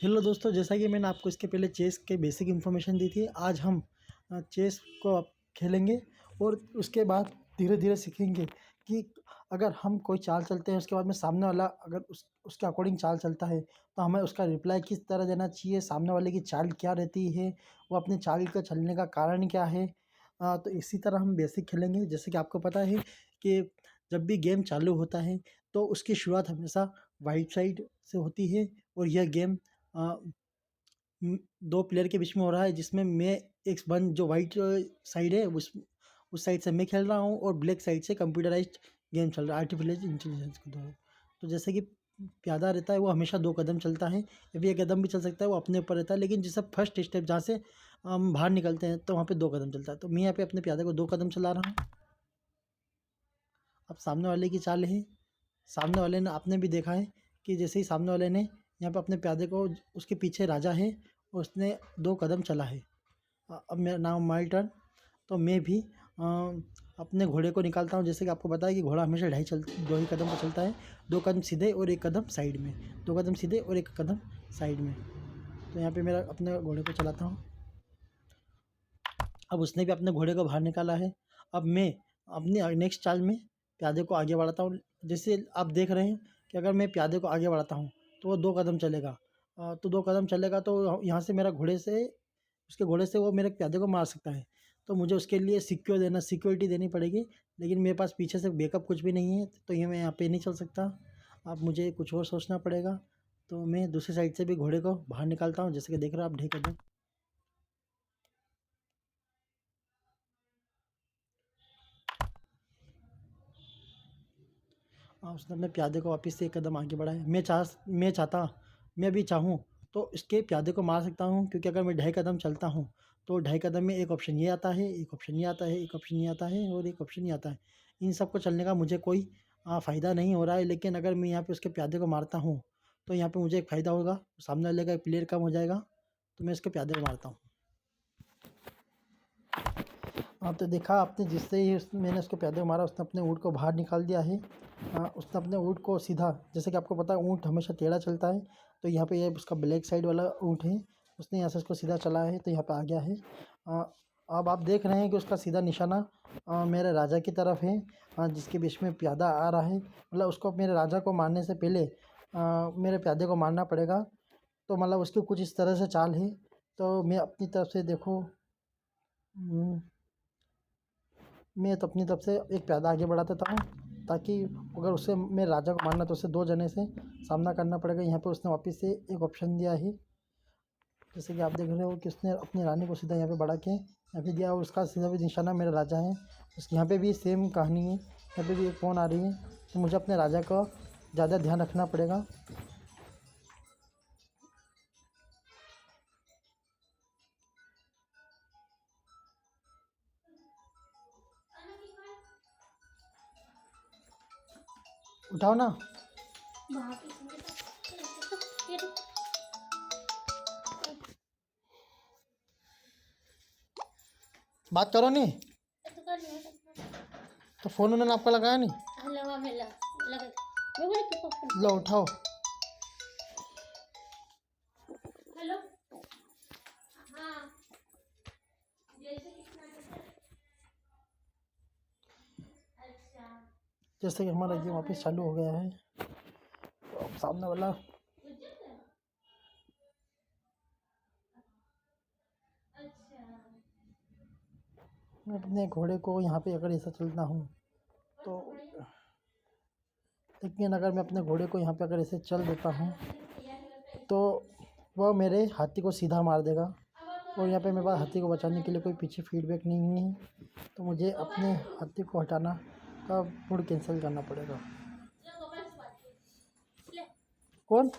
Hello दोस्तों, जैसा कि मैंने आपको इसके पहले चेस के बेसिक इन्फॉर्मेशन दी थी, आज हम चेस को अब खेलेंगे और उसके बाद धीरे धीरे सीखेंगे कि अगर हम कोई चाल चलते हैं, उसके बाद में सामने वाला अगर उसके अकॉर्डिंग चाल चलता है तो हमें उसका रिप्लाई किस तरह देना चाहिए, सामने वाले की चाल क्या रहती है, वो अपनी चाल का चलने का कारण क्या है। तो इसी तरह हम बेसिक खेलेंगे। जैसे कि आपको पता है कि जब भी गेम चालू होता है तो उसकी शुरुआत हमेशा वाइट साइड से होती है और यह गेम अ, 2 प्लेयर के बीच में हो रहा है, जिसमें मैं एक वन जो वाइट साइड है उस साइड से मैं खेल रहा हूँ और ब्लैक साइड से कंप्यूटराइज्ड गेम चल रहा है आर्टिफिशियल इंटेलिजेंस के द्वारा। तो जैसे कि प्यादा रहता है वो हमेशा 2 कदम चलता है या फिर 1 कदम भी चल सकता है, वो अपने ऊपर रहता है। लेकिन जैसे फर्स्ट स्टेप जहाँ से हम बाहर निकलते हैं तो वहाँ पे 2 कदम चलता है। तो मैं यहाँ पे अपने प्यादे को 2 कदम चला रहा हूँ। अब सामने वाले की चाल है, सामने वाले ने आपने भी देखा है कि जैसे ही सामने वाले ने यहाँ पे अपने प्यादे को, उसके पीछे राजा है, उसने 2 कदम चला है। अब मेरा नाम माई टर्न। तो मैं भी अपने घोड़े को निकालता हूँ। जैसे कि आपको पता है कि घोड़ा हमेशा 2 ही कदम पर चलता है, 2 कदम सीधे और 1 कदम साइड में, 2 कदम सीधे और 1 कदम साइड में। तो यहाँ पे मेरा अपने घोड़े को चलाता हूँ। अब उसने भी अपने घोड़े को बाहर निकाला है। अब मैं अपनी नेक्स्ट चाल में प्यादे को आगे बढ़ाता हूँ। जैसे आप देख रहे हैं कि अगर मैं प्यादे को आगे बढ़ाता हूँ तो वो 2 कदम चलेगा। तो 2 कदम चलेगा तो यहाँ से मेरा घोड़े से, उसके घोड़े से वो मेरे प्यादे को मार सकता है। तो मुझे उसके लिए सिक्योरिटी देनी पड़ेगी। लेकिन मेरे पास पीछे से बैकअप कुछ भी नहीं है, तो ये मैं यहाँ पे नहीं चल सकता। अब मुझे कुछ और सोचना पड़ेगा। तो मैं दूसरी साइड से भी घोड़े को बाहर निकालता हूँ। जैसे कि देख रहे हो आप, ढेर कदम। उसने अपने प्यादे को वापस से 1 कदम आगे बढ़ाया। मैं भी चाहूँ तो इसके प्यादे को मार सकता हूँ, क्योंकि अगर मैं 2.5 कदम चलता हूँ तो 2.5 कदम में एक ऑप्शन ये आता है, एक ऑप्शन ये आता है, एक ऑप्शन ये आता है और एक ऑप्शन ये आता है। इन सब को चलने का मुझे कोई फ़ायदा नहीं हो रहा है। लेकिन अगर मैं यहाँ पे उसके प्यादे को मारता हूँ तो यहाँ पे मुझे एक फ़ायदा होगा, सामने वाले का एक प्लेयर कम हो जाएगा। तो मैं उसके प्यादे को मारता हूँ। हाँ, तो देखा आपने, जिससे ही मैंने उसके प्यादे को मारा, उसने अपने ऊँट को बाहर निकाल दिया है। उसने अपने ऊँट को सीधा, जैसे कि आपको पता है ऊँट हमेशा टेढ़ा चलता है, तो यहाँ पे ये उसका ब्लैक साइड वाला ऊँट है, उसने यहाँ से उसको सीधा चलाया है तो यहाँ पे आ गया है। अब आप देख रहे हैं कि उसका सीधा निशाना मेरे राजा की तरफ है, जिसके बीच में प्यादा आ रहा है। मतलब उसको मेरे राजा को मारने से पहले मेरे प्यादे को मारना पड़ेगा। तो मतलब उसकी कुछ इस तरह से चाल है। तो मैं अपनी तरफ से देखो, मैं तो अपनी तरफ से एक प्यादा आगे बढ़ा देता हूँ, ताकि अगर उससे मेरे राजा को मारना तो उसे 2 जने से सामना करना पड़ेगा। यहाँ पे उसने वापस से एक ऑप्शन दिया है, जैसे कि आप देख रहे हो कि उसने अपनी रानी को सीधा यहाँ पे बढ़ा के यहाँ पे दिया और उसका सीधा भी निशाना मेरा राजा है। उसके यहाँ पे भी सेम कहानी है, यहाँ पे भी एक पॉन आ रही है। तो मुझे अपने राजा का ज़्यादा ध्यान रखना पड़ेगा। उठाओ ना, बात करो नहीं तो फ़ोन उन्होंने आपका लगाया नहीं। लो उठाओ। हेलो। हाँ, अच्छा जैसे कि हमारा गेम वापस चालू हो गया है, तो अब सामने वाला, मैं अपने घोड़े को यहाँ पे अगर ऐसा चलता हूँ तो, लेकिन अगर मैं अपने घोड़े को यहाँ पे अगर ऐसे चल देता हूँ तो वह मेरे हाथी को सीधा मार देगा। और यहाँ पे मेरे पास हाथी को बचाने के लिए कोई पीछे फीडबैक नहीं है, तो मुझे अपने हाथी को हटाना का मूड कैंसिल करना पड़ेगा। कौन?